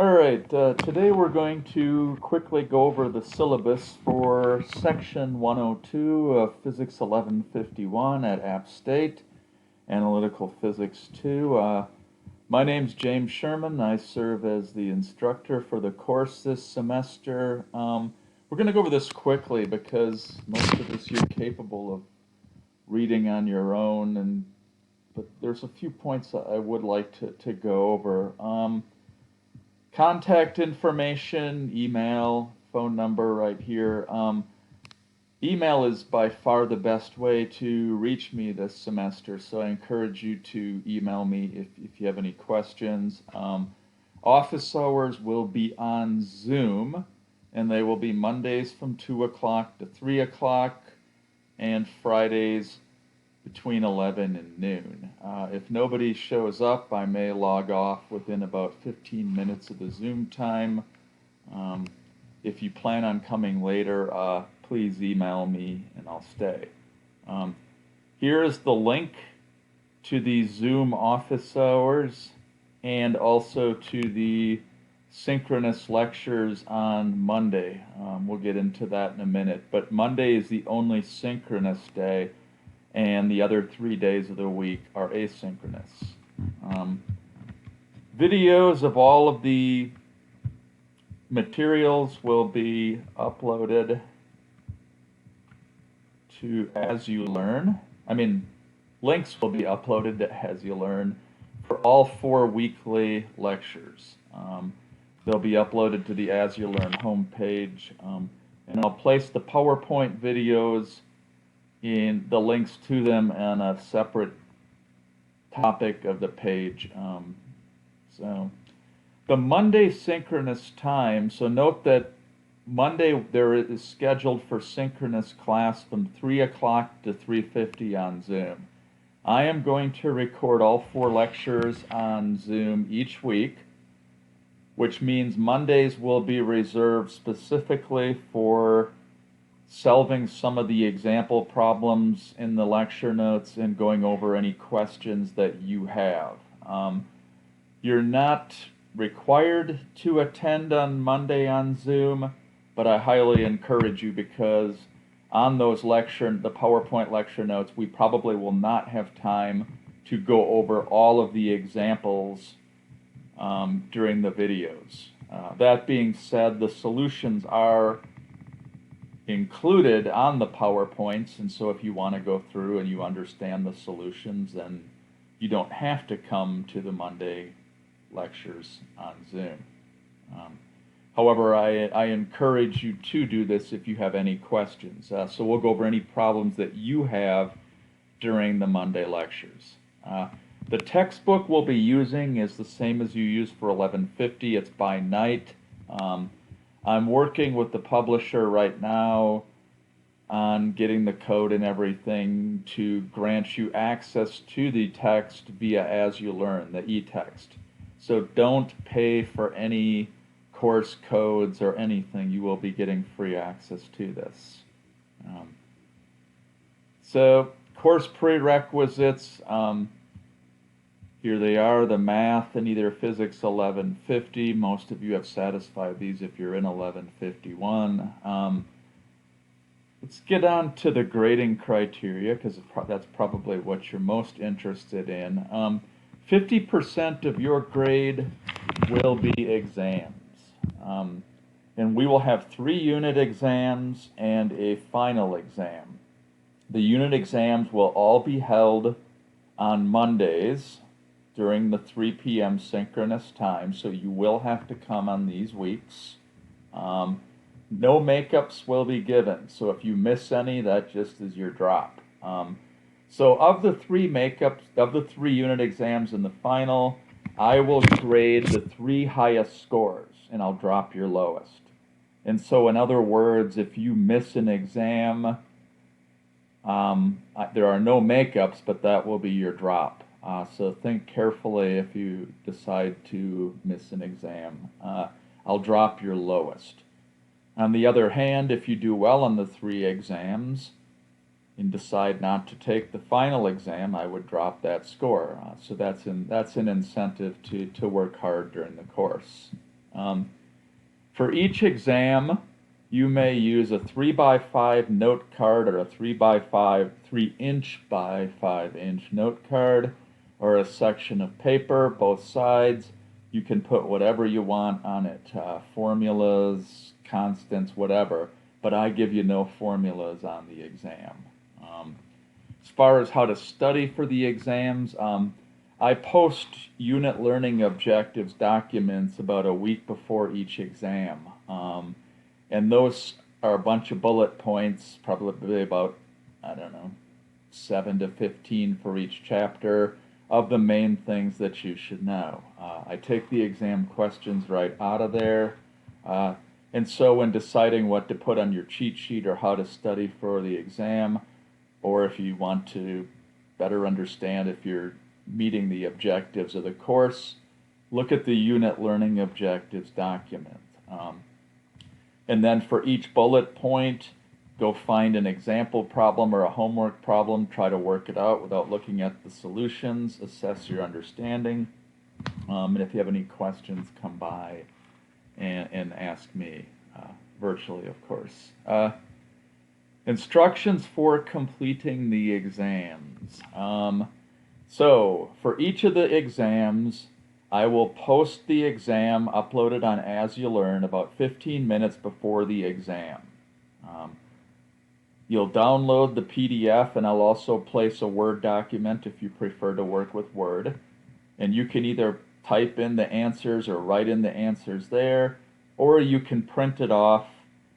All right, today we're going to quickly go over the syllabus for Section 102 of Physics 1151 at App State, Analytical Physics 2. My name's James Sherman. I serve as the instructor for the course this semester. We're going to go over this quickly because most of this you're capable of reading on your own, but there's a few points that I would like to go over. Contact information, email, phone number right here. Email is by far the best way to reach me this semester, so I encourage you to email me if you have any questions. Office hours will be on Zoom, and they will be Mondays from 2 o'clock to 3 o'clock, and Fridays between 11 and noon. If nobody shows up, I may log off within about 15 minutes of the Zoom time. If you plan on coming later, please email me and I'll stay. Here is the link to the Zoom office hours and also to the synchronous lectures on Monday. We'll get into that in a minute, but Monday is the only synchronous day, and the other 3 days of the week are asynchronous. Videos of all of the materials will be uploaded to As You Learn. Links will be uploaded to As You Learn for all 4 weekly lectures. They'll be uploaded to the As You Learn homepage, and I'll place the PowerPoint videos in the links to them on a separate topic of the page. So the Monday synchronous time, so note that Monday there is scheduled for synchronous class from 3 o'clock to 3:50 on Zoom. I am going to record all 4 lectures on Zoom each week, which means Mondays will be reserved specifically for solving some of the example problems in the lecture notes and going over any questions that you have. You're not required to attend on Monday on Zoom, but I highly encourage you because on the PowerPoint lecture notes, we probably will not have time to go over all of the examples during the videos. That being said, the solutions are included on the PowerPoints, and so if you want to go through and you understand the solutions, then you don't have to come to the Monday lectures on Zoom. However, I encourage you to do this if you have any questions. So we'll go over any problems that you have during the Monday lectures. The textbook we'll be using is the same as you use for 1150. It's by night. I'm working with the publisher right now on getting the code and everything to grant you access to the text via As You Learn, the e-text. So don't pay for any course codes or anything. You will be getting free access to this. So course prerequisites, here they are, the math in either Physics 1150. Most of you have satisfied these if you're in 1151. Let's get on to the grading criteria because that's probably what you're most interested in. 50% of your grade will be exams. And we will have 3 unit exams and a final exam. The unit exams will all be held on Mondays during the 3 p.m. synchronous time, so you will have to come on these weeks. No makeups will be given, so if you miss any, that just is your drop. So of the 3 unit exams in the final, I will grade the 3 highest scores, and I'll drop your lowest. And so in other words, if you miss an exam, there are no makeups, but that will be your drop. So think carefully if you decide to miss an exam. I'll drop your lowest. On the other hand, if you do well on the 3 exams and decide not to take the final exam, I would drop that score. So that's an incentive to work hard during the course. For each exam, you may use a 3x5 note card or a 3-inch by 5-inch note card or a section of paper, both sides. You can put whatever you want on it, formulas, constants, whatever, but I give you no formulas on the exam. As far as how to study for the exams, I post unit learning objectives documents about a week before each exam. And those are a bunch of bullet points, probably about, 7 to 15 for each chapter of the main things that you should know. I take the exam questions right out of there. And so when deciding what to put on your cheat sheet or how to study for the exam, or if you want to better understand if you're meeting the objectives of the course, look at the unit learning objectives document. And then for each bullet point, go find an example problem or a homework problem, try to work it out without looking at the solutions, assess your understanding. And if you have any questions, come by and ask me, virtually, of course. Instructions for completing the exams. So for each of the exams, I will post the exam uploaded on As You Learn about 15 minutes before the exam. You'll download the PDF, and I'll also place a Word document if you prefer to work with Word. And you can either type in the answers or write in the answers there, or you can print it off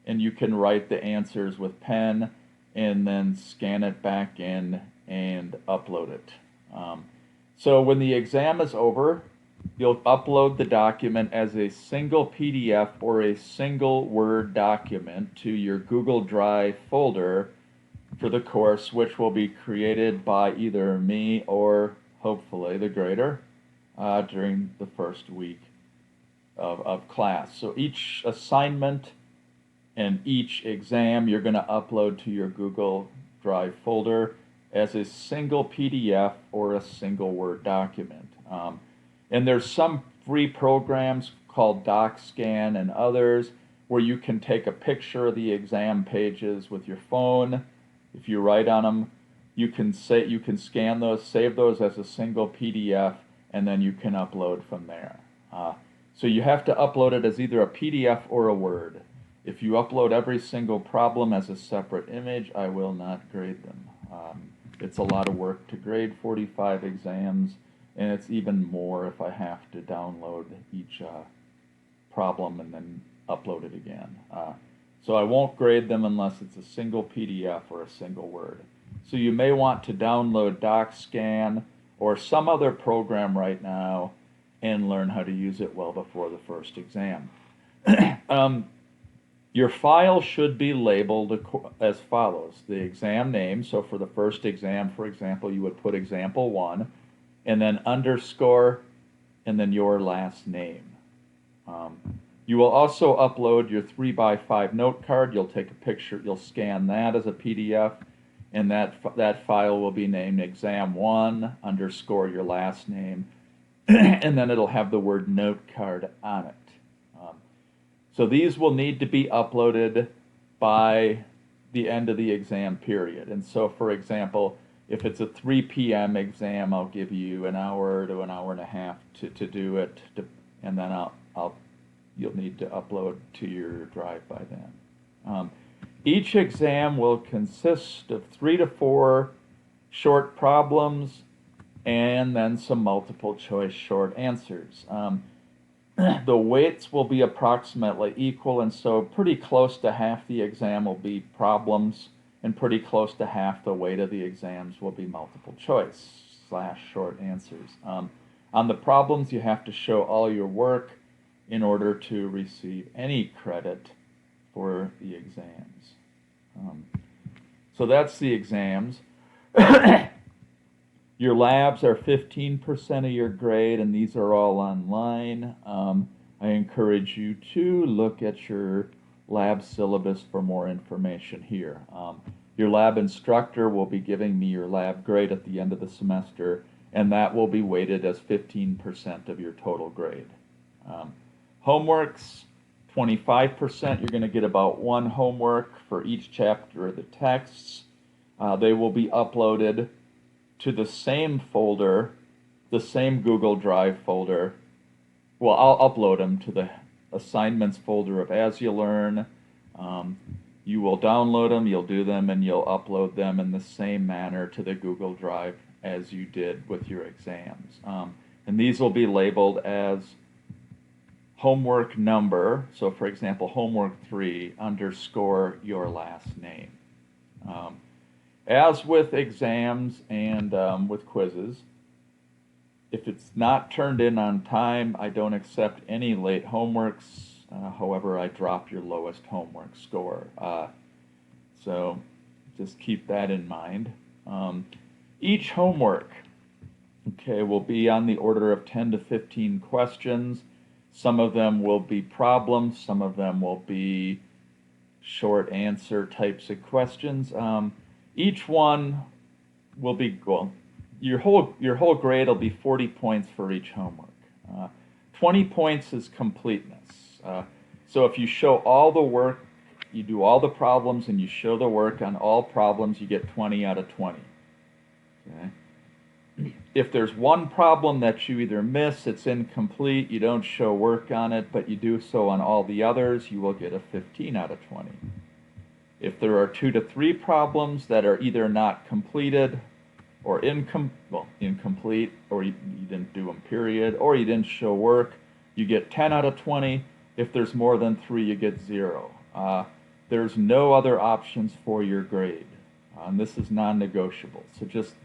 and you can write the answers with pen and then scan it back in and upload it. So when the exam is over, you'll upload the document as a single PDF or a single Word document to your Google Drive folder for the course, which will be created by either me or hopefully the grader during the first week of class. So each assignment and each exam you're going to upload to your Google Drive folder as a single PDF or a single Word document. And there's some free programs called DocScan and others where you can take a picture of the exam pages with your phone. If you write on them, you can scan those, save those as a single PDF, and then you can upload from there. So you have to upload it as either a PDF or a Word. If you upload every single problem as a separate image, I will not grade them. It's a lot of work to grade 45 exams, and it's even more if I have to download each problem and then upload it again. So I won't grade them unless it's a single PDF or a single Word. So you may want to download DocScan or some other program right now and learn how to use it well before the first exam. Your file should be labeled as follows. The exam name, so for the first exam, for example, you would put example 1, and then underscore, and then your last name. You will also upload your 3x5 note card. You'll take a picture, you'll scan that as a PDF, and that file will be named exam1 underscore your last name, and then it'll have the word note card on it. So these will need to be uploaded by the end of the exam period. And so, for example, if it's a 3 p.m. exam, I'll give you an hour to an hour and a half to do it, and then you'll need to upload to your drive by then. Each exam will consist of 3 to 4 short problems and then some multiple choice short answers. The weights will be approximately equal, and so pretty close to half the exam will be problems, and pretty close to half the weight of the exams will be multiple choice / short answers. On the problems, you have to show all your work in order to receive any credit for the exams. So that's the exams. Your labs are 15% of your grade, and these are all online. I encourage you to look at your lab syllabus for more information here. Your lab instructor will be giving me your lab grade at the end of the semester, and that will be weighted as 15% of your total grade. Homeworks, 25%. You're going to get about one homework for each chapter of the texts. They will be uploaded to the same folder, the same Google Drive folder. Well, I'll upload them to the assignments folder of As You Learn. You will download them, you'll do them, and you'll upload them in the same manner to the Google Drive as you did with your exams. And these will be labeled as homework number. So for example, homework 3 _ your last name. As with exams and with quizzes, if it's not turned in on time, I don't accept any late homeworks. However, I drop your lowest homework score. So just keep that in mind. Each homework, okay, will be on the order of 10 to 15 questions. Some of them will be problems. Some of them will be short answer types of questions. Each one will be, well, your whole grade will be 40 points for each homework. 20 points is completeness. So if you show all the work, you do all the problems, and you show the work on all problems, you get 20 out of 20. Okay? If there's one problem that you either miss, it's incomplete, you don't show work on it, but you do so on all the others, you will get a 15 out of 20. If there are 2 to 3 problems that are either not completed or incomplete, or you didn't do them, period, or you didn't show work, you get 10 out of 20. If there's more than 3, you get 0. There's no other options for your grade. And this is non-negotiable. So just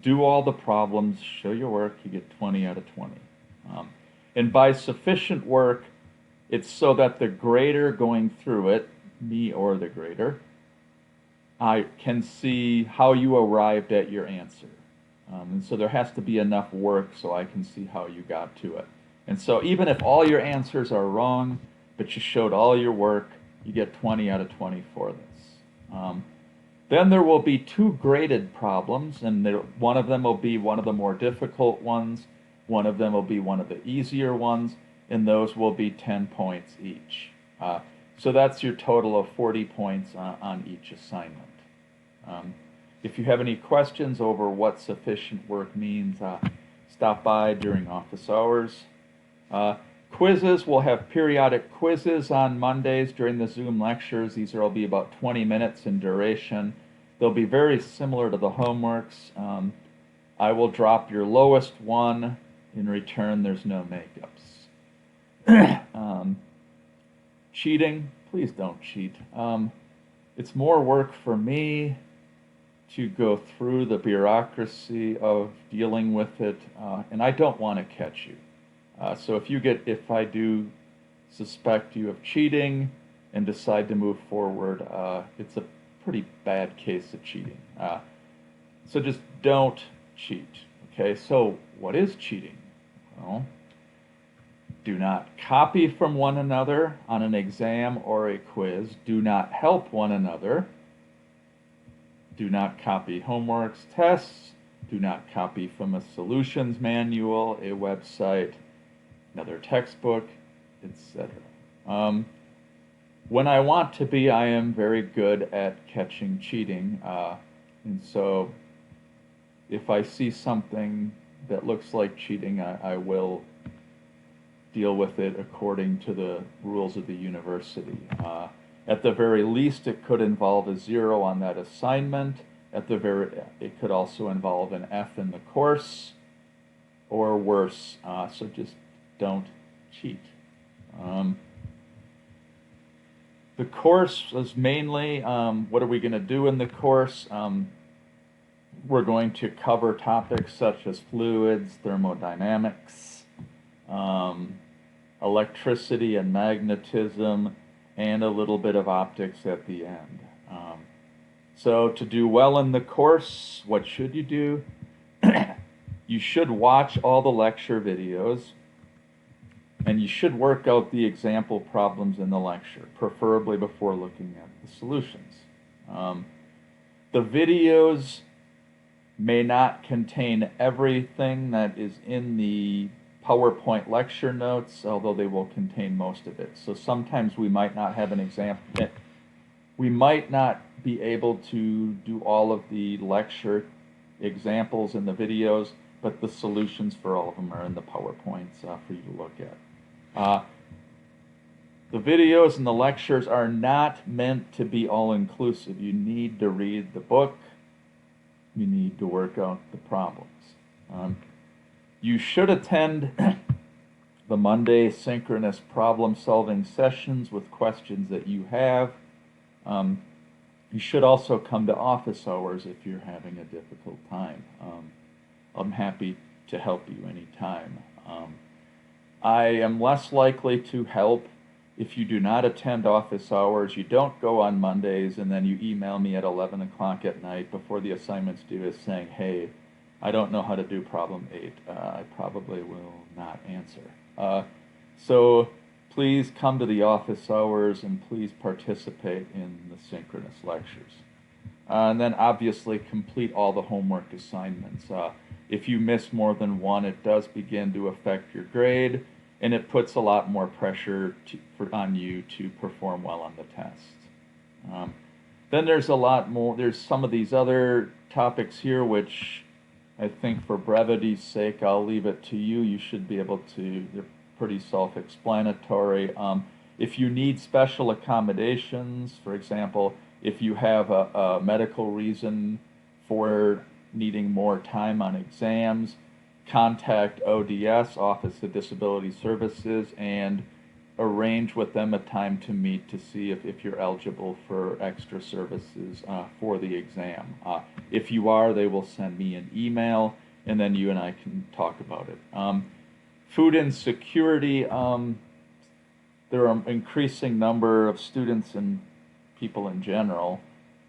do all the problems, show your work, you get 20 out of 20. And by sufficient work, it's so that the grader going through it, me or the grader, I can see how you arrived at your answer. And so there has to be enough work so I can see how you got to it. And so even if all your answers are wrong, but you showed all your work, you get 20 out of 20 for this. Then there will be 2 graded problems, and one of them will be one of the more difficult ones, one of them will be one of the easier ones, and those will be 10 points each. So that's your total of 40 points on each assignment. If you have any questions over what sufficient work means, stop by during office hours. Quizzes, we'll have periodic quizzes on Mondays during the Zoom lectures. These will be about 20 minutes in duration. They'll be very similar to the homeworks. I will drop your lowest one. In return, there's no makeups. Cheating, please don't cheat. It's more work for me to go through the bureaucracy of dealing with it, and I don't want to catch you. So if I do suspect you of cheating and decide to move forward, it's a pretty bad case of cheating. So just don't cheat. Okay, so what is cheating? Well, do not copy from one another on an exam or a quiz. Do not help one another. Do not copy homeworks, tests. Do not copy from a solutions manual, a website, another textbook, etc. When I want to be, I am very good at catching cheating. And so if I see something that looks like cheating, I will deal with it according to the rules of the university. At the very least, it could involve a 0 on that assignment. It could also involve an F in the course, or worse. So just don't cheat. The course is mainly, what are we going to do in the course? We're going to cover topics such as fluids, thermodynamics, electricity and magnetism, and a little bit of optics at the end. So to do well in the course, what should you do? You should watch all the lecture videos, and you should work out the example problems in the lecture, preferably before looking at the solutions. The videos may not contain everything that is in the PowerPoint lecture notes, although they will contain most of it. So sometimes we might not have an example. We might not be able to do all of the lecture examples in the videos, but the solutions for all of them are in the PowerPoints for you to look at. The videos and the lectures are not meant to be all-inclusive. You need to read the book. You need to work out the problems. You should attend the Monday synchronous problem-solving sessions with questions that you have. You should also come to office hours if you're having a difficult time. I'm happy to help you anytime. I am less likely to help if you do not attend office hours, you don't go on Mondays, and then you email me at 11 o'clock at night before the assignment's due is saying, hey, I don't know how to do problem 8. I probably will not answer. So please come to the office hours and please participate in the synchronous lectures. And then obviously complete all the homework assignments. If you miss more than one, it does begin to affect your grade, and it puts a lot more pressure on you to perform well on the tests. Then there's a lot more, there's some of these other topics here which I think for brevity's sake I'll leave it to you. You should be able to, they're pretty self-explanatory. If you need special accommodations, for example, if you have a medical reason for needing more time on exams, contact ODS, Office of Disability Services, and arrange with them a time to meet to see if you're eligible for extra services for the exam. If you are, they will send me an email, and then you and I can talk about it. Food insecurity, there are an increasing number of students and people in general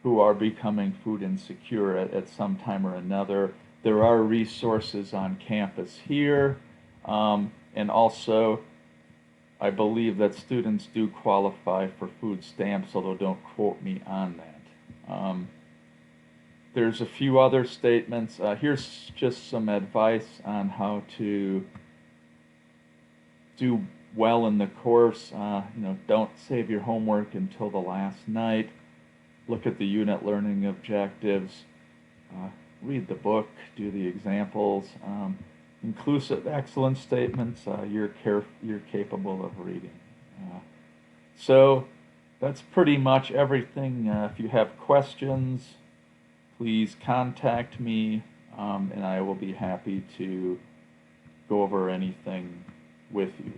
who are becoming food insecure at some time or another. There are resources on campus here, and also I believe that students do qualify for food stamps, although don't quote me on that. There's a few other statements. Here's just some advice on how to do well in the course. Don't save your homework until the last night. Look at the unit learning objectives. Read the book, do the examples. Inclusive excellence statements, you're capable of reading. So that's pretty much everything. If you have questions, please contact me, and I will be happy to go over anything with you.